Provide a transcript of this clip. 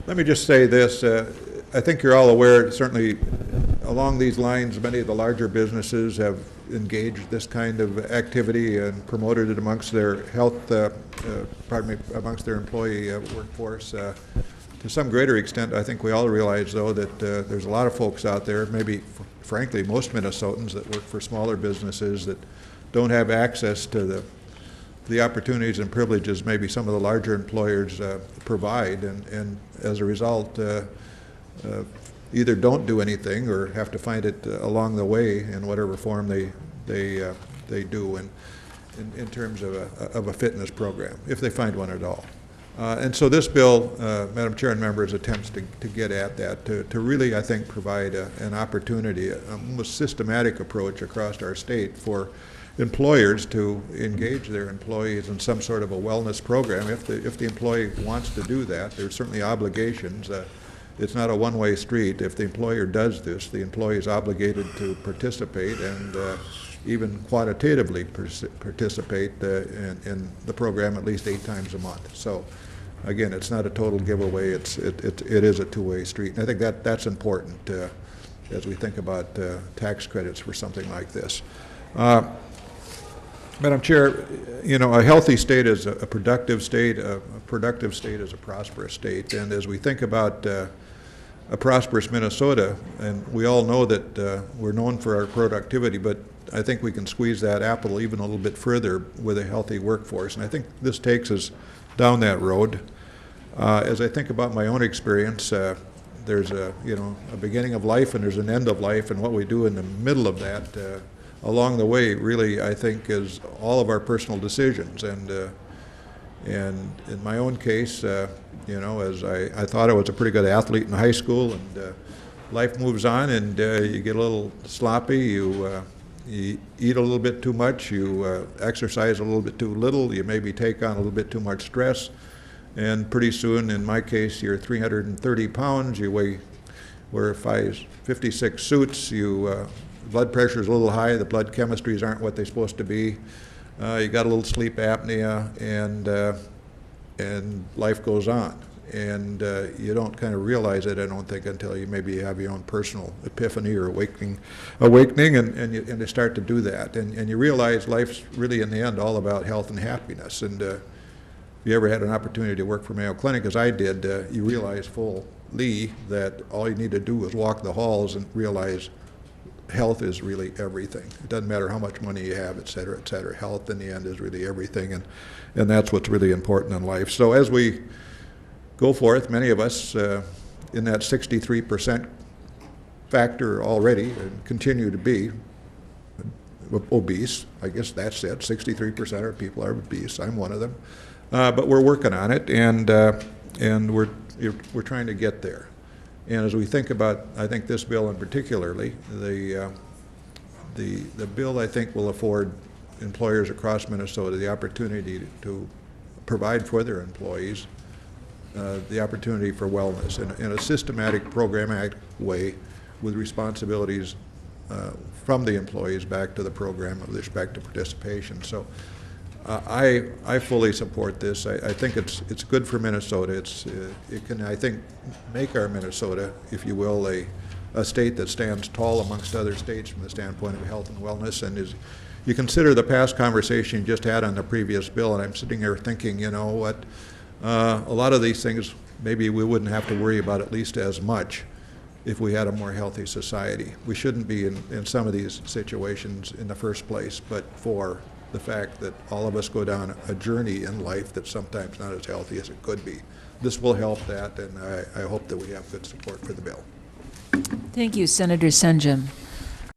Let me just say this. I think you're all aware, certainly along these lines, many of the larger businesses have engaged this kind of activity and promoted it amongst their amongst their employee workforce. To some greater extent, I think we all realize, though, that there's a lot of folks out there, maybe, frankly, most Minnesotans that work for smaller businesses that don't have access to the opportunities and privileges maybe some of the larger employers provide, and as a result, either don't do anything or have to find it along the way in whatever form they do in terms of a fitness program, if they find one at all. And so this bill, Madam Chair and members, attempts to get at that, to really, I think, provide an opportunity, a almost systematic approach across our state for employers to engage their employees in some sort of a wellness program. If the employee wants to do that, there's certainly obligations. It's not a one-way street. If the employer does this, the employee is obligated to participate and even quantitatively participate in the program at least 8 times a month. So again, it's not a total giveaway. It is a two-way street. And I think that's important as we think about tax credits for something like this. Madam Chair, you know, a healthy state is a productive state. A productive state is a prosperous state. And as we think about a prosperous Minnesota, and we all know that we're known for our productivity, but I think we can squeeze that apple even a little bit further with a healthy workforce. And I think this takes us down that road. As I think about my own experience, there's a beginning of life and there's an end of life, and what we do in the middle of that along the way really, I think, is all of our personal decisions. And in my own case, as I thought I was a pretty good athlete in high school, and life moves on, and you get a little sloppy, you eat a little bit too much, you exercise a little bit too little, you maybe take on a little bit too much stress, and pretty soon, in my case, you're 330 pounds, you wear 56 suits, blood pressure is a little high, the blood chemistries aren't what they're supposed to be, you got a little sleep apnea, and life goes on. And you don't kind of realize it, I don't think, until you maybe have your own personal epiphany or awakening, and you start to do that. And you realize life's really, in the end, all about health and happiness. And if you ever had an opportunity to work for Mayo Clinic, as I did, you realize fully that all you need to do is walk the halls and realize health is really everything. It doesn't matter how much money you have, et cetera, et cetera. Health, in the end, is really everything, and that's what's really important in life. So as we go forth, many of us in that 63% factor already and continue to be obese. I guess that's it. 63% of people are obese. I'm one of them. But we're working on it, and we're trying to get there. And as we think about, I think, this bill in particularly, the bill, I think, will afford employers across Minnesota the opportunity to provide for their employees the opportunity for wellness in a systematic, programmatic way, with responsibilities from the employees back to the program with respect to participation. So I fully support this. I think it's good for Minnesota. It can, I think, make our Minnesota, if you will, a state that stands tall amongst other states from the standpoint of health and wellness. And as you consider the past conversation you just had on the previous bill, and I'm sitting here thinking, you know what, a lot of these things maybe we wouldn't have to worry about at least as much if we had a more healthy society. We shouldn't be in some of these situations in the first place, but for the fact that all of us go down a journey in life that's sometimes not as healthy as it could be. This will help that, and I hope that we have good support for the bill. Thank you, Senator Senjem.